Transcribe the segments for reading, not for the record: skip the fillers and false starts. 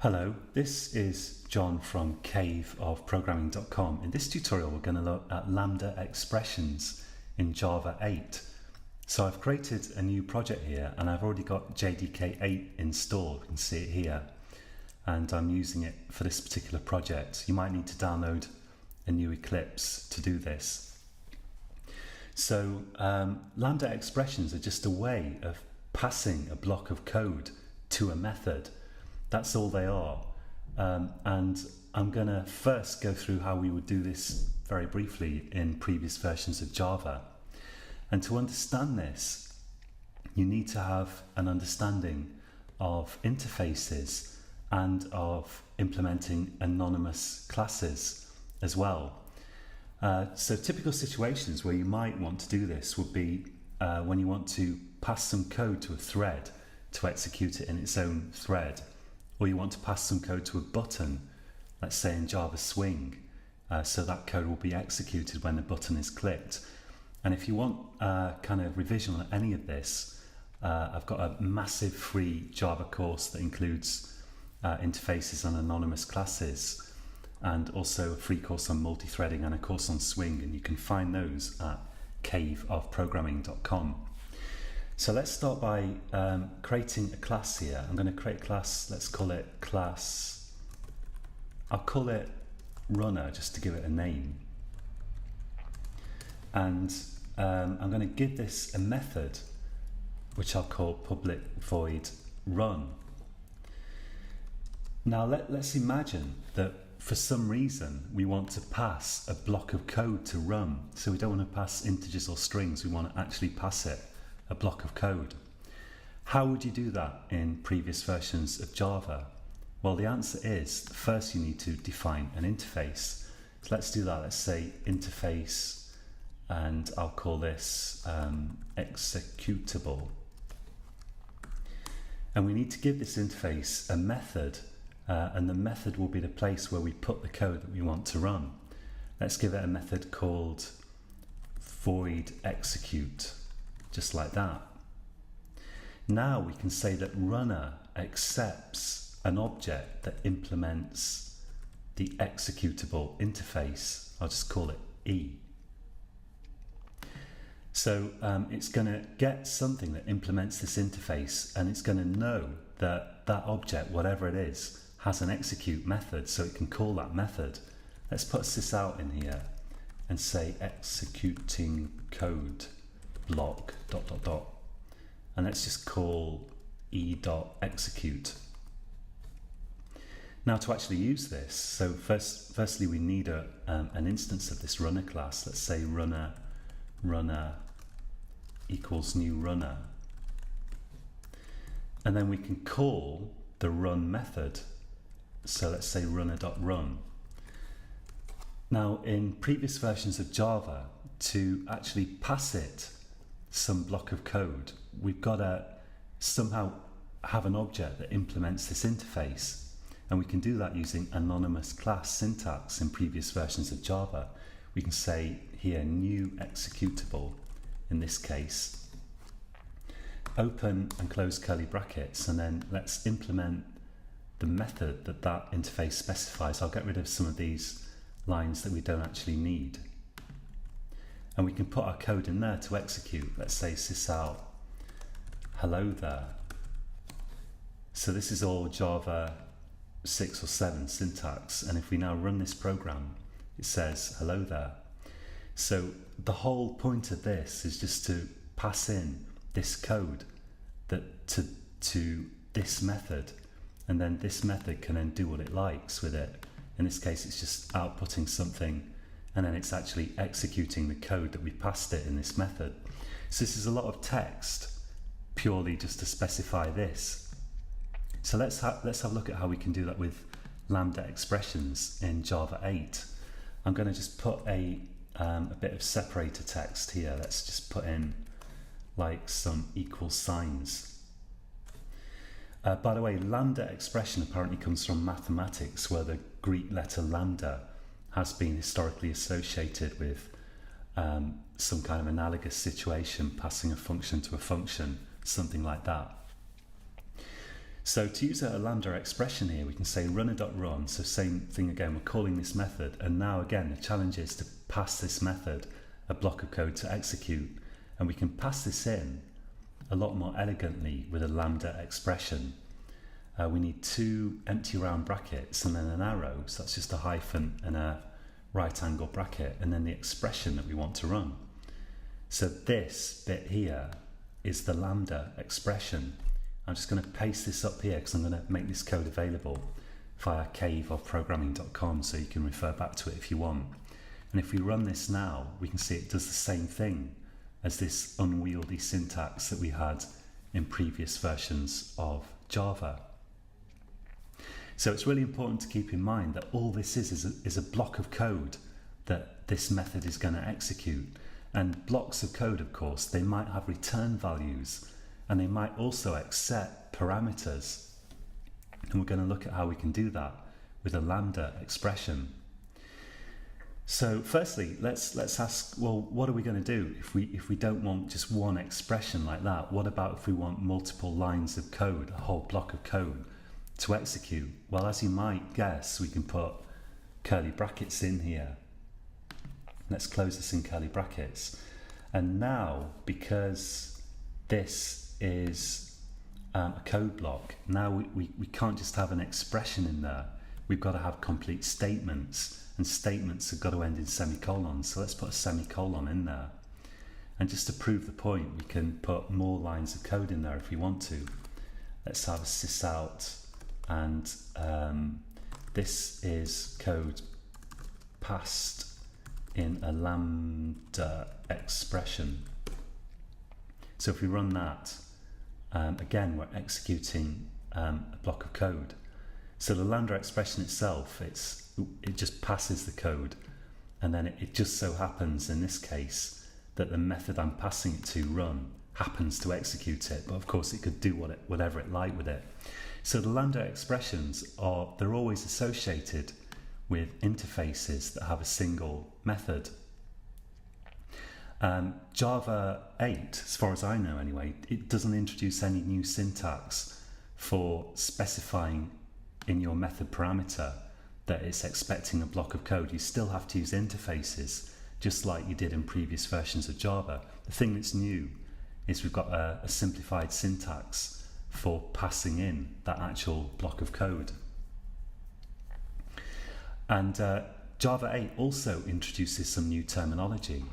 Hello, this is John from caveofprogramming.com. In this tutorial, we're going to look at Lambda expressions in Java 8. So I've created a new project here and I've already got JDK 8 installed. You can see it here. And I'm using it for this particular project. You might need to download a new Eclipse to do this. So Lambda expressions are just a way of passing a block of code to a method. That's all they are. And I'm going to first go through how we would do this very briefly in previous versions of Java. And to understand this, you need to have an understanding of interfaces and of implementing anonymous classes as well. So typical situations where you might want to do this would be when you want to pass some code to a thread to execute it in its own thread. Or you want to pass some code to a button, let's say in Java Swing, so that code will be executed when the button is clicked. And if you want kind of revision on any of this, I've got a massive free Java course that includes interfaces and anonymous classes, and also a free course on multi-threading and a course on Swing, and you can find those at caveofprogramming.com. So let's start by creating a class here. I'm going to create a class, let's call it class, I'll call it runner just to give it a name. And I'm going to give this a method which I'll call public void run. Now let's imagine that for some reason we want to pass a block of code to run. So we don't want to pass integers or strings, we want to actually pass it a block of code. How would you do that in previous versions of Java? Well, the answer is first you need to define an interface. So let's do that. Let's say interface, and I'll call this executable. And we need to give this interface a method, and the method will be the place where we put the code that we want to run. Let's give it a method called void execute. Just like that. Now we can say that runner accepts an object that implements the executable interface. I'll just call it E. So it's going to get something that implements this interface, and it's going to know that that object, whatever it is, has an execute method, so it can call that method. Let's put sys out in here and say executing code block ... and let's just call e.execute. Now to actually use this, so firstly we need an instance of this runner class. Let's say runner equals new runner, and then we can call the run method. So let's say runner.run. Now in previous versions of Java, to actually pass it some block of code, we've got to somehow have an object that implements this interface, and we can do that using anonymous class syntax in previous versions of Java. We can say here new executable, in this case, open and close curly brackets, and then let's implement the method that that interface specifies. I'll get rid of some of these lines that we don't actually need. And we can put our code in there to execute. Let's say sysout hello there. So this is all Java 6 or 7 syntax, and if we now run this program, it says hello there. So the whole point of this is just to pass in this code that to this method, and then this method can then do what it likes with it. In this case, it's just outputting something, and then it's actually executing the code that we passed it in this method. So this is a lot of text purely just to specify this. So let's have a look at how we can do that with Lambda expressions in Java 8. I'm going to just put a bit of separator text here. Let's just put in like some equal signs. By the way, Lambda expression apparently comes from mathematics, where the Greek letter lambda has been historically associated with some kind of analogous situation, passing a function to a function, something like that. So to use a Lambda expression here, we can say runner.run. So same thing again, we're calling this method. And now again, the challenge is to pass this method a block of code to execute. And we can pass this in a lot more elegantly with a Lambda expression. We need 2 empty round brackets and then an arrow. So that's just a hyphen and a right angle bracket, and then the expression that we want to run. So this bit here is the Lambda expression. I'm just going to paste this up here because I'm going to make this code available via caveofprogramming.com, so you can refer back to it if you want. And if we run this now, we can see it does the same thing as this unwieldy syntax that we had in previous versions of Java. So it's really important to keep in mind that all this is a block of code that this method is going to execute. And blocks of code, of course, they might have return values, and they might also accept parameters. And we're going to look at how we can do that with a Lambda expression. So firstly, let's ask, well, what are we going to do if we don't want just one expression like that? What about if we want multiple lines of code, a whole block of code to execute? Well, as you might guess, we can put curly brackets in here. Let's close this in curly brackets. And now, because this is a code block, now we can't just have an expression in there. We've got to have complete statements, and statements have got to end in semicolons. So let's put a semicolon in there. And just to prove the point, we can put more lines of code in there if we want to. Let's have a sysout, and this is code passed in a Lambda expression. So if we run that, again, we're executing a block of code. So the Lambda expression itself, it just passes the code, and then it just so happens in this case that the method I'm passing it to, run, happens to execute it. But of course, it could do whatever it liked with it. So the Lambda expressions they're always associated with interfaces that have a single method. Java 8, as far as I know anyway, it doesn't introduce any new syntax for specifying in your method parameter that it's expecting a block of code. You still have to use interfaces, just like you did in previous versions of Java. The thing that's new is we've got a simplified syntax for passing in that actual block of code. And Java 8 also introduces some new terminology.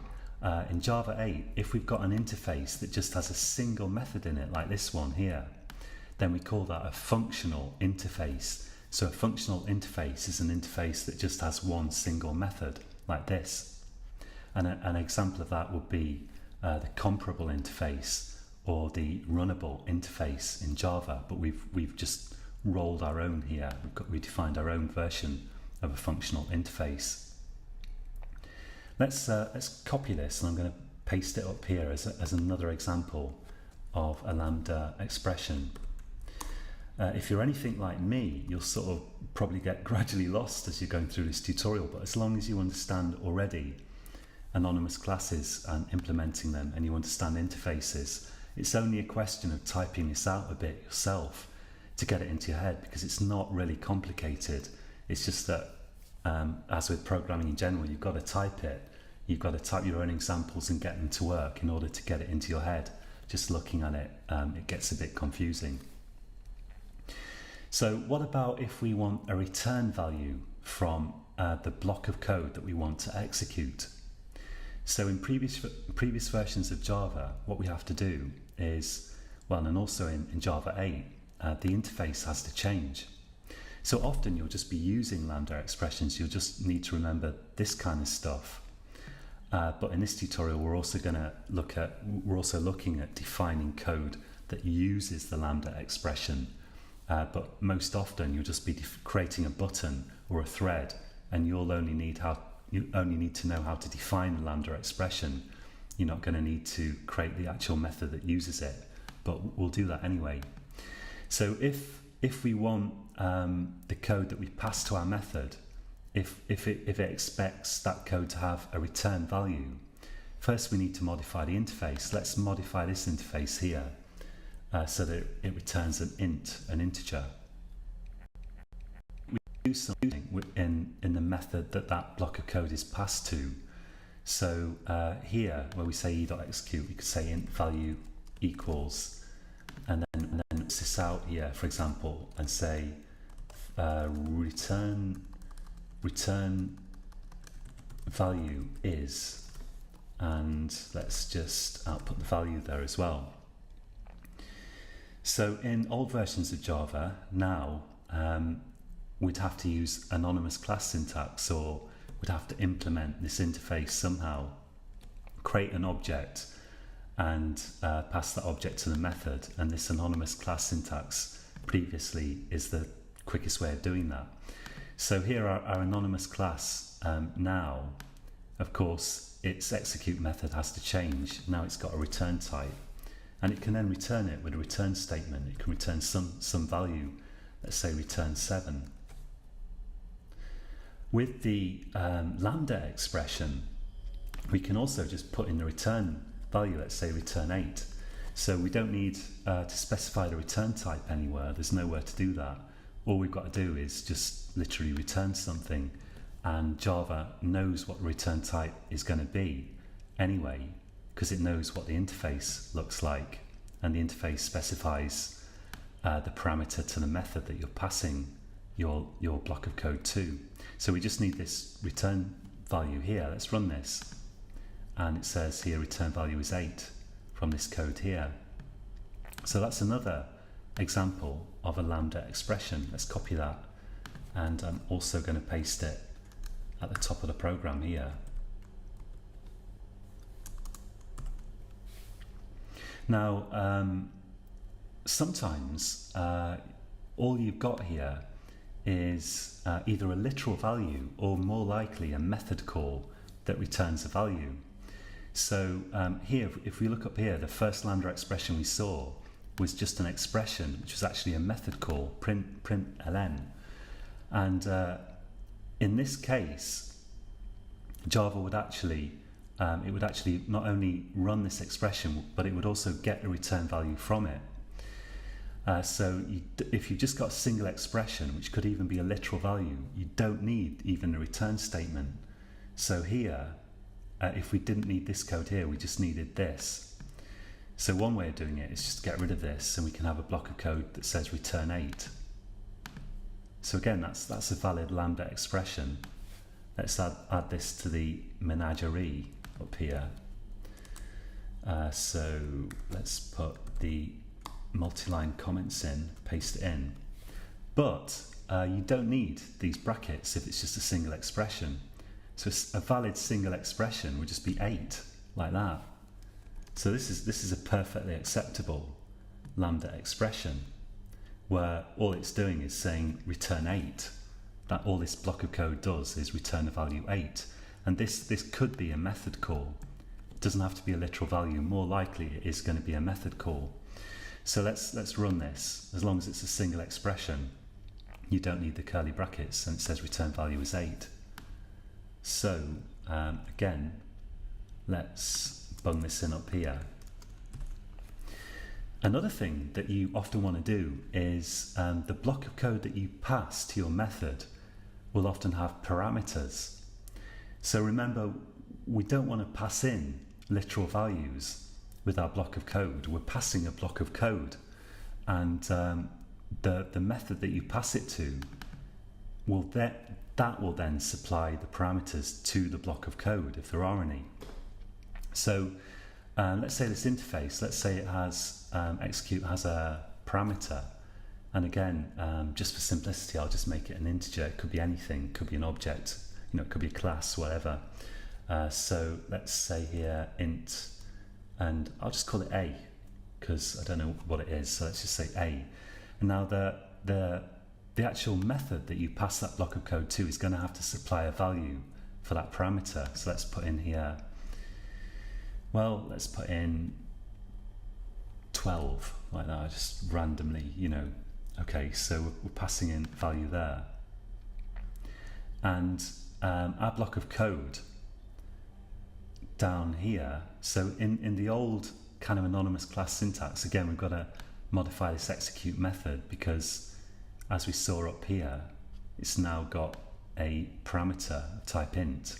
In Java 8, if we've got an interface that just has a single method in it, like this one here, then we call that a functional interface. So a functional interface is an interface that just has one single method, like this. And an example of that would be the comparable interface or the runnable interface in Java, but we've just rolled our own here. We defined our own version of a functional interface. Let's copy this, and I'm going to paste it up here as another example of a Lambda expression. If you're anything like me, you'll sort of probably get gradually lost as you're going through this tutorial, but as long as you understand already anonymous classes and implementing them, and you understand interfaces, it's only a question of typing this out a bit yourself to get it into your head, because it's not really complicated. It's just that, as with programming in general, you've got to type it. You've got to type your own examples and get them to work in order to get it into your head. Just looking at it, it gets a bit confusing. So what about if we want a return value from the block of code that we want to execute? So in previous versions of Java, what we have to do is, well, and also in Java 8, the interface has to change. So often you'll just be using Lambda expressions. You'll just need to remember this kind of stuff. But in this tutorial, we're also looking at defining code that uses the Lambda expression. But most often you'll just be creating a button or a thread, and you only need to know how to define the Lambda expression. You're not going to need to create the actual method that uses it, but we'll do that anyway. So if we want the code that we pass to our method, if it expects that code to have a return value, first we need to modify the interface. Let's modify this interface here. so that it returns an integer. We do something in the method that block of code is passed to. So here, where we say e.execute, we could say int value equals, and then this out here, for example, and say return value is, and let's just output the value there as well. So in old versions of Java, now we'd have to use anonymous class syntax, or we'd have to implement this interface somehow, create an object and pass that object to the method, and this anonymous class syntax previously is the quickest way of doing that. So here our anonymous class now, of course, its execute method has to change. Now it's got a return type, and it can then return it with a return statement. It can return some value, let's say return 7. With the Lambda expression, we can also just put in the return value, let's say return 8. So we don't need to specify the return type anywhere. There's nowhere to do that. All we've got to do is just literally return something, and Java knows what the return type is going to be anyway, because it knows what the interface looks like, and the interface specifies the parameter to the method that you're passing your block of code to. So we just need this return value here. Let's run this, and it says here return value is 8 from this code here. So that's another example of a Lambda expression. Let's copy that, and I'm also going to paste it at the top of the program here. Now sometimes all you've got here is either a literal value, or more likely a method call that returns a value. So here, if we look up here, the first Lambda expression we saw was just an expression, which was actually a method call, println. And in this case, Java would actually not only run this expression, but it would also get a return value from it. So if you've just got a single expression, which could even be a literal value, you don't need even a return statement. So here, if we didn't need this code here, we just needed this. So one way of doing it is just get rid of this, and we can have a block of code that says return 8. So again, that's a valid Lambda expression. Let's add this to the menagerie up here. So let's put the multi-line comments in, paste it in. But you don't need these brackets if it's just a single expression. So a valid single expression would just be 8, like that. So this is a perfectly acceptable Lambda expression, where all it's doing is saying return 8. That all this block of code does is return a value 8. And this could be a method call. It doesn't have to be a literal value. More likely it is going to be a method call. So let's run this. As long as it's a single expression, you don't need the curly brackets, and it says return value is 8. So again, let's bung this in up here. Another thing that you often want to do is the block of code that you pass to your method will often have parameters. So remember, we don't want to pass in literal values with our block of code. We're passing a block of code, and the method that you pass it to will then supply the parameters to the block of code, if there are any. So let's say this interface, let's say it has execute has a parameter, and again, just for simplicity, I'll just make it an integer. It could be anything, it could be an object, it could be a class, whatever. So let's say here int, and I'll just call it a, because I don't know what it is. So let's just say a. And now the actual method that you pass that block of code to is going to have to supply a value for that parameter. So let's put in here, well, let's put in 12, like that, just randomly, Okay, so we're passing in value there. And our block of code down here, so in the old kind of anonymous class syntax, again, we've got to modify this execute method because, as we saw up here, it's now got a parameter type int.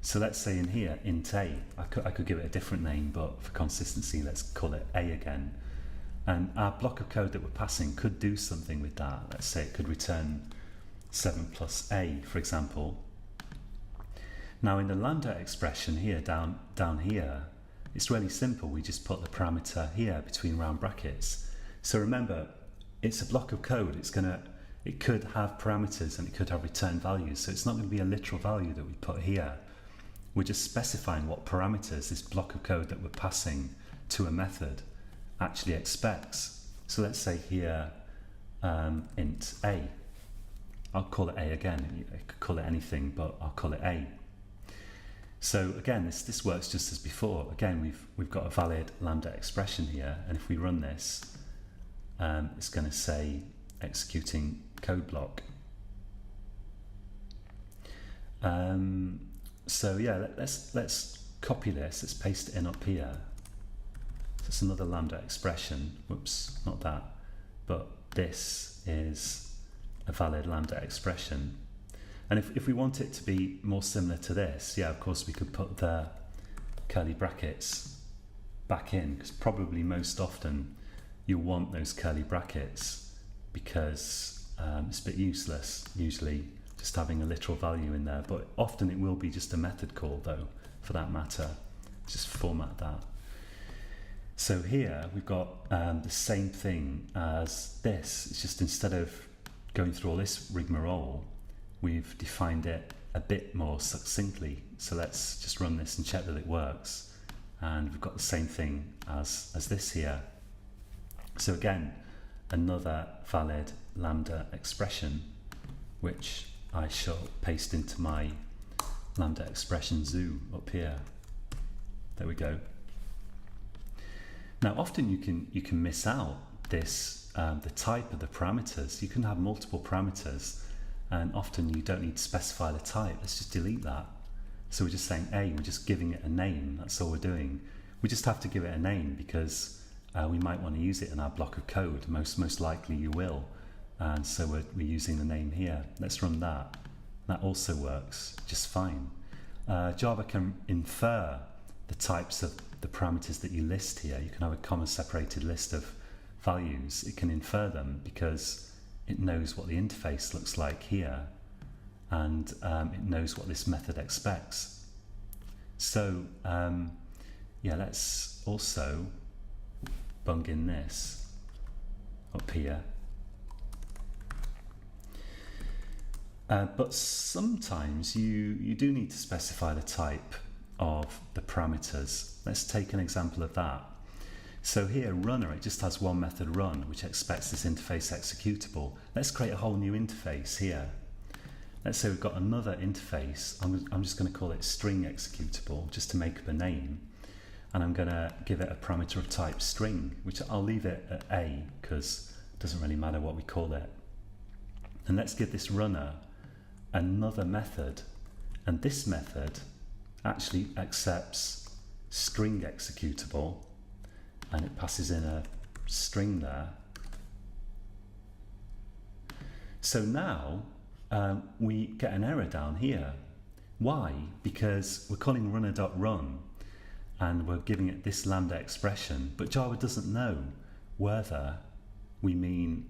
So let's say in here, int a, I could give it a different name, but for consistency, let's call it a again. And our block of code that we're passing could do something with that. Let's say it could return 7 plus a, for example. Now in the Lambda expression here, down here, it's really simple. We just put the parameter here between round brackets. So remember, it's a block of code. It could have parameters and it could have return values. So it's not going to be a literal value that we put here. We're just specifying what parameters this block of code that we're passing to a method actually expects. So let's say here, int a. I'll call it a again. I could call it anything, but I'll call it a. So again, this works just as before. Again, we've got a valid Lambda expression here, and if we run this, it's going to say executing code block. So yeah, let's copy this. Let's paste it in up here. So it's another Lambda expression. Whoops, not that. But this is a valid Lambda expression. And if we want it to be more similar to this, yeah, of course we could put the curly brackets back in, because probably most often you'll want those curly brackets because it's a bit useless usually just having a literal value in there, but often it will be just a method call though, for that matter. Just format that. So here we've got the same thing as this. It's just instead of going through all this rigmarole, we've defined it a bit more succinctly. So let's just run this and check that it works. And we've got the same thing as this here. So again, another valid Lambda expression, which I shall paste into my Lambda expression zoo up here. There we go. Now often you can miss out this the type of the parameters. You can have multiple parameters, and often you don't need to specify the type. Let's just delete that. So we're just saying a, we're just giving it a name. That's all we're doing. We just have to give it a name because we might want to use it in our block of code. Most likely you will. And so we're using the name here. Let's run that. That also works just fine. Java can infer the types of the parameters that you list here. You can have a comma separated list of values. It can infer them because it knows what the interface looks like here, and it knows what this method expects. So yeah, let's also bung in this up here. But sometimes you do need to specify the type of the parameters. Let's take an example of that. So here, runner, it just has one method run, which expects this interface executable. Let's create a whole new interface here. Let's say we've got another interface. I'm just going to call it string executable, just to make up a name. And I'm going to give it a parameter of type string, which I'll leave it at a, because it doesn't really matter what we call it. And let's give this runner another method. And this method actually accepts string executable, and it passes in a string there. So now we get an error down here. Why? Because we're calling runner.run and we're giving it this Lambda expression, but Java doesn't know whether we mean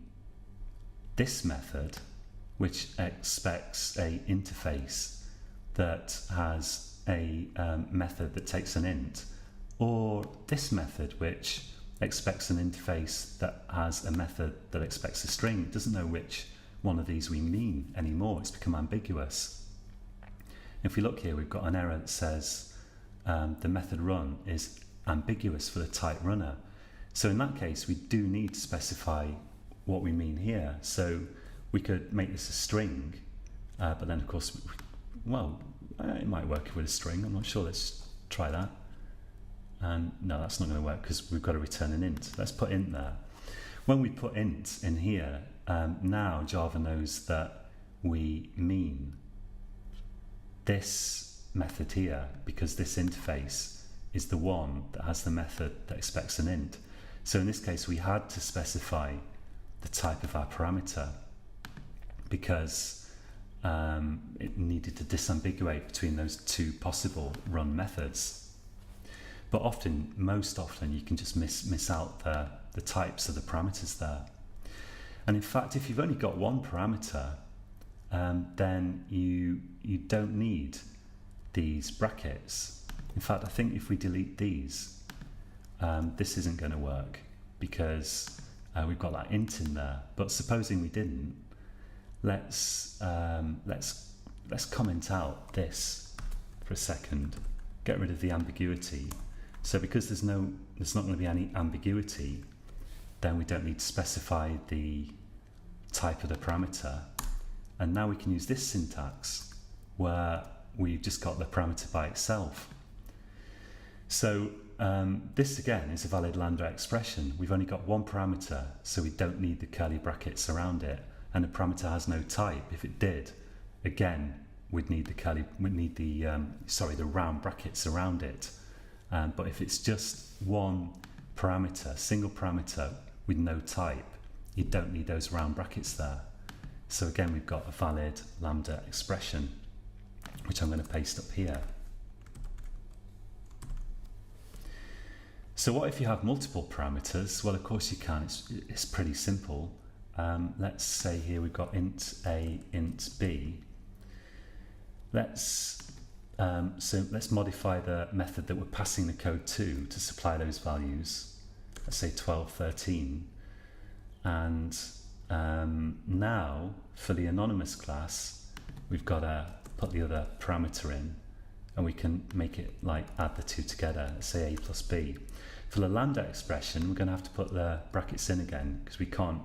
this method, which expects a interface that has a method that takes an int, or this method which expects an interface that has a method that expects a string. It doesn't know which one of these we mean anymore. It's become ambiguous. If we look here, we've got an error that says the method run is ambiguous for the type runner. So in that case, we do need to specify what we mean here. So we could make this a string, but then of course, well, it might work with a string. I'm not sure. Let's try that. And no, that's not going to work because we've got to return an int. Let's put int there. When we put int in here, now Java knows that we mean this method here, because this interface is the one that has the method that expects an int. So in this case, we had to specify the type of our parameter because it needed to disambiguate between those two possible run methods. But most often, you can just miss out the types of the parameters there. And in fact, if you've only got one parameter, then you don't need these brackets. In fact, I think if we delete these, this isn't going to work because we've got that int in there. But supposing we didn't, let's comment out this for a second. Get rid of the ambiguity. So because there's not going to be any ambiguity, then we don't need to specify the type of the parameter. And now we can use this syntax where we've just got the parameter by itself. So this again is a valid Lambda expression. We've only got one parameter, so we don't need the curly brackets around it. And the parameter has no type. If it did, again, we'd need the round brackets around it. But if it's just one parameter, single parameter with no type, you don't need those round brackets there. So again, we've got a valid Lambda expression, which I'm going to paste up here. So what if you have multiple parameters? Well, of course you can. It's pretty simple. Let's say here we've got int A, int B. Let's modify the method that we're passing the code to supply those values. Let's say 12, 13. And now for the anonymous class, we've got to put the other parameter in, and we can make it like add the two together. Let's say A plus B. For the Lambda expression, we're going to have to put the brackets in again because we can't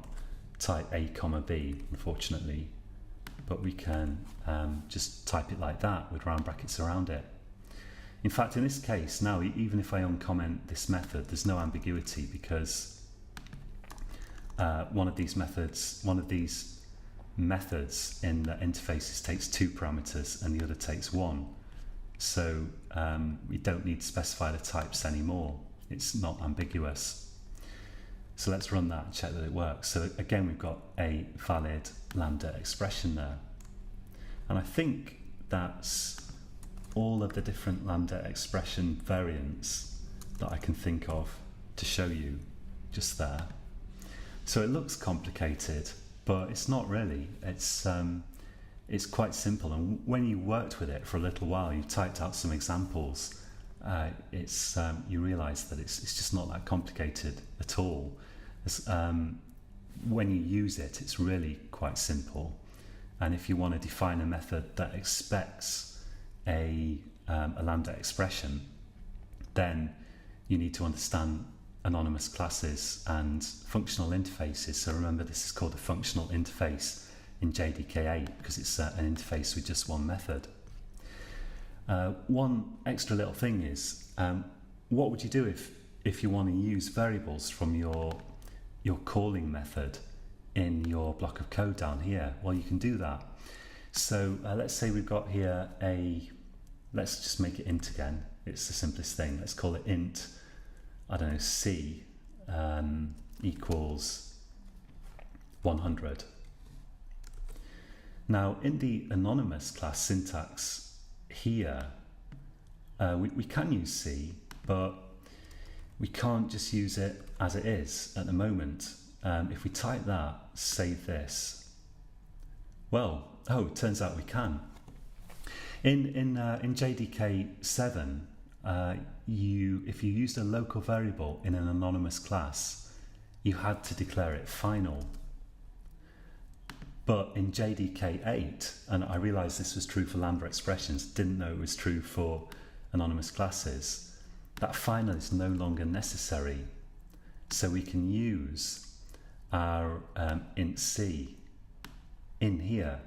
type A comma B, unfortunately. But we can just type it like that with round brackets around it. In fact, in this case, now even if I uncomment this method, there's no ambiguity because one of these methods in the interfaces takes two parameters and the other takes one. So we don't need to specify the types anymore. It's not ambiguous. So let's run that and check that it works. So again, we've got a valid Lambda expression there. And I think that's all of the different Lambda expression variants that I can think of to show you just there. So it looks complicated, but it's not really. It's quite simple. And when you worked with it for a little while, you typed out some examples, you realize that it's just not that complicated at all. When you use it, it's really quite simple. And if you want to define a method that expects a Lambda expression, then you need to understand anonymous classes and functional interfaces. So remember, this is called a functional interface in JDK8 because it's an interface with just one method. One extra little thing is, what would you do if you want to use variables from your calling method in your block of code down here? Well, you can do that. So let's say we've got here let's just make it int again. It's the simplest thing. Let's call it int, I don't know, C equals 100. Now, in the anonymous class syntax here, we can use C, but we can't just use it as it is at the moment. If we type that, save this, well, it turns out we can. In JDK 7, if you used a local variable in an anonymous class, you had to declare it final. But in JDK 8, and I realized this was true for Lambda expressions, didn't know it was true for anonymous classes, that final is no longer necessary. So we can use our int C in here.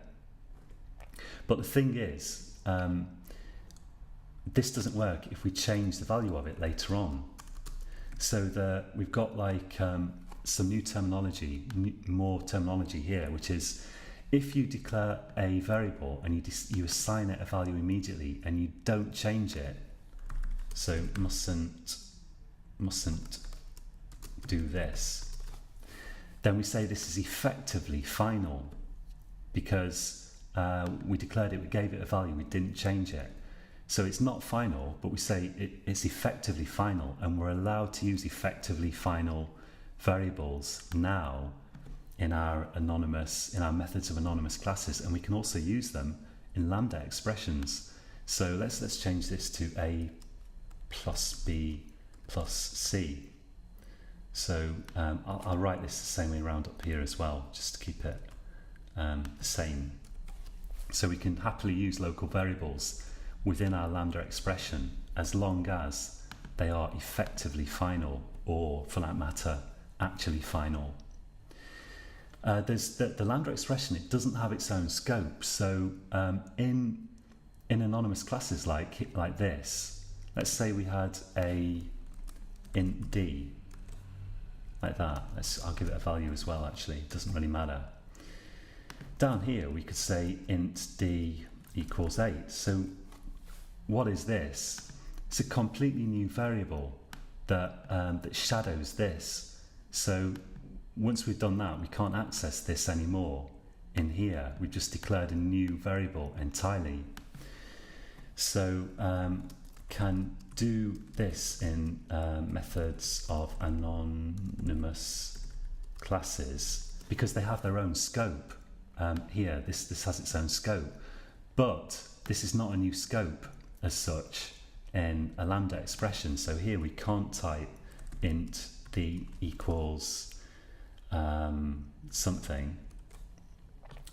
But the thing is, this doesn't work if we change the value of it later on. So we've got like some new terminology, more terminology here, which is if you declare a variable and you assign it a value immediately and you don't change it, so mustn't do this. Then we say this is effectively final because we declared it, we gave it a value, we didn't change it. So it's not final, but we say it's effectively final, and we're allowed to use effectively final variables now in our methods of anonymous classes, and we can also use them in Lambda expressions. So let's change this to A plus B plus C. So I'll write this the same way around up here as well, just to keep it the same. So we can happily use local variables within our Lambda expression as long as they are effectively final, or for that matter, actually final. There's the Lambda expression, it doesn't have its own scope. So in anonymous classes like this, let's say we had a int d, like that. I'll give it a value as well, actually, it doesn't really matter. Down here we could say int d equals 8. So what is this? It's a completely new variable that shadows this. So once we've done that, we can't access this anymore in here. We've just declared a new variable entirely. So can do this in methods of anonymous classes because they have their own scope. Here, this has its own scope, but this is not a new scope as such in a Lambda expression. So here we can't type int d equals something.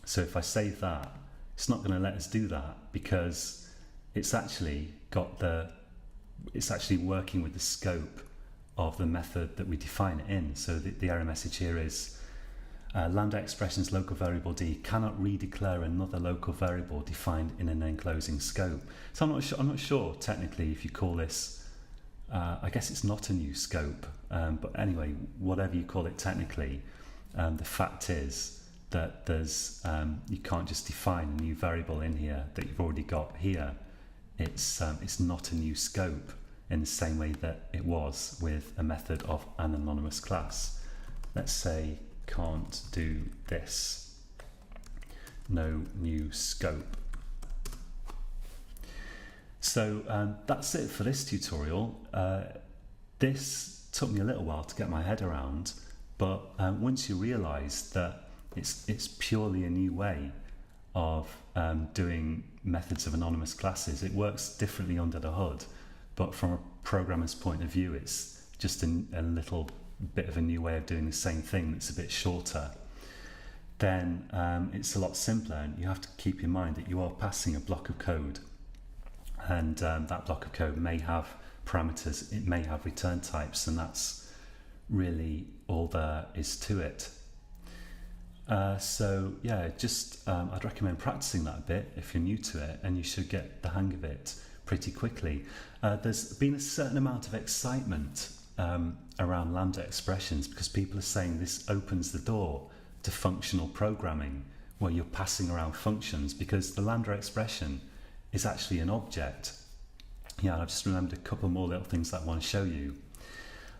So if I save that, it's not going to let us do that because it's actually working with the scope of the method that we define it in. So the error message here is Lambda expression's local variable d cannot redeclare another local variable defined in an enclosing scope. So I'm not sure technically if you call this, I guess it's not a new scope, but anyway, whatever you call it technically, the fact is that there's you can't just define a new variable in here that you've already got here. It's not a new scope in the same way that it was with a method of an anonymous class. Let's say can't do this, no new scope. So that's it for this tutorial. This took me a little while to get my head around, but once you realise that it's purely a new way of doing methods of anonymous classes, it works differently under the hood, but from a programmer's point of view, it's just a little bit of a new way of doing the same thing that's a bit shorter. Then it's a lot simpler, and you have to keep in mind that you are passing a block of code, and that block of code may have parameters, it may have return types, and that's really all there is to it. So yeah, just I'd recommend practicing that a bit if you're new to it, and you should get the hang of it pretty quickly. There's been a certain amount of excitement around Lambda expressions because people are saying this opens the door to functional programming where you're passing around functions, because the Lambda expression is actually an object. Yeah, I've just remembered a couple more little things that I want to show you.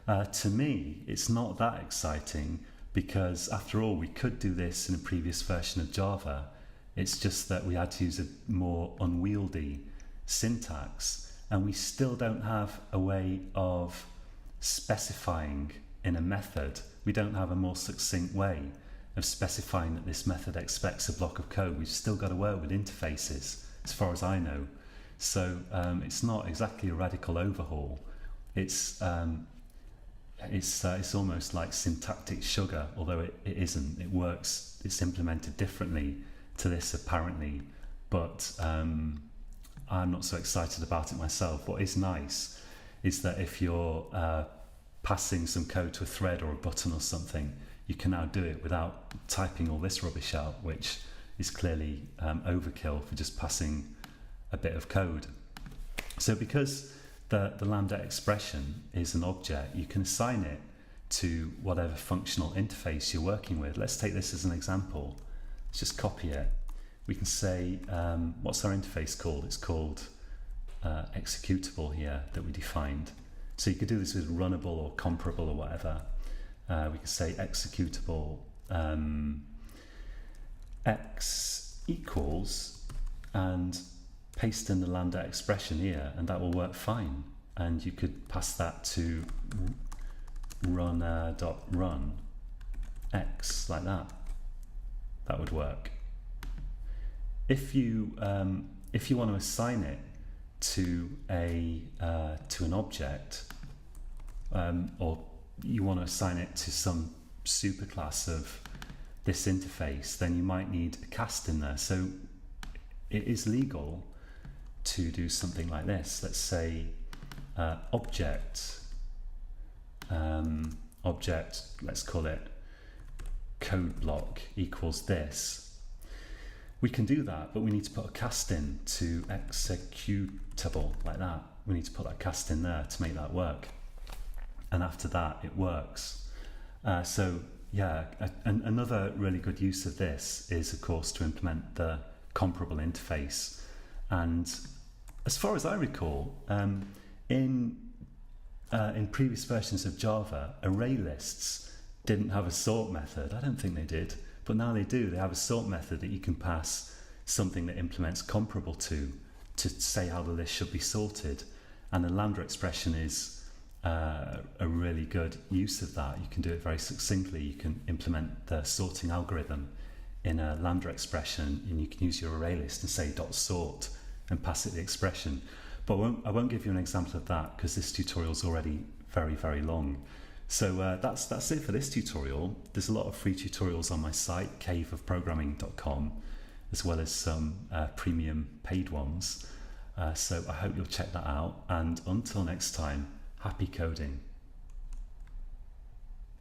To me, it's not that exciting because after all, we could do this in a previous version of Java. It's just that we had to use a more unwieldy syntax, and we still don't have a way of specifying in a method. We don't have a more succinct way of specifying that this method expects a block of code. We've still got to work with interfaces, as far as I know. So it's not exactly a radical overhaul. It's almost like syntactic sugar, although it isn't. It works, it's implemented differently to this apparently, but I'm not so excited about it myself. What is nice is that if you're passing some code to a thread or a button or something, you can now do it without typing all this rubbish out, which is clearly overkill for just passing a bit of code. So because the Lambda expression is an object, you can assign it to whatever functional interface you're working with. Let's take this as an example. Let's just copy it. We can say, what's our interface called? It's called executable here that we defined. So you could do this with runnable or comparable or whatever. We can say executable x equals, and paste in the Lambda expression here, and that will work fine. And you could pass that to runner.run x like that. That would work. If you want to assign it to an object, or you want to assign it to some superclass of this interface, then you might need a cast in there. So it is legal to do something like this. Let's say object, let's call it code block equals this. We can do that, but we need to put a cast in to executable like that. We need to put that cast in there to make that work. And after that, it works. So yeah, another really good use of this is, of course, to implement the comparable interface. And as far as I recall, in previous versions of Java, array lists didn't have a sort method. I don't think they did, but now they do. They have a sort method that you can pass something that implements comparable to say how the list should be sorted. And the Lambda expression is a really good use of that. You can do it very succinctly. You can implement the sorting algorithm in a Lambda expression, and you can use your array list and say .sort and pass it the expression. But I won't give you an example of that because this tutorial is already very, very long. So that's it for this tutorial. There's a lot of free tutorials on my site, caveofprogramming.com, as well as some premium paid ones. So I hope you'll check that out. And until next time, happy coding.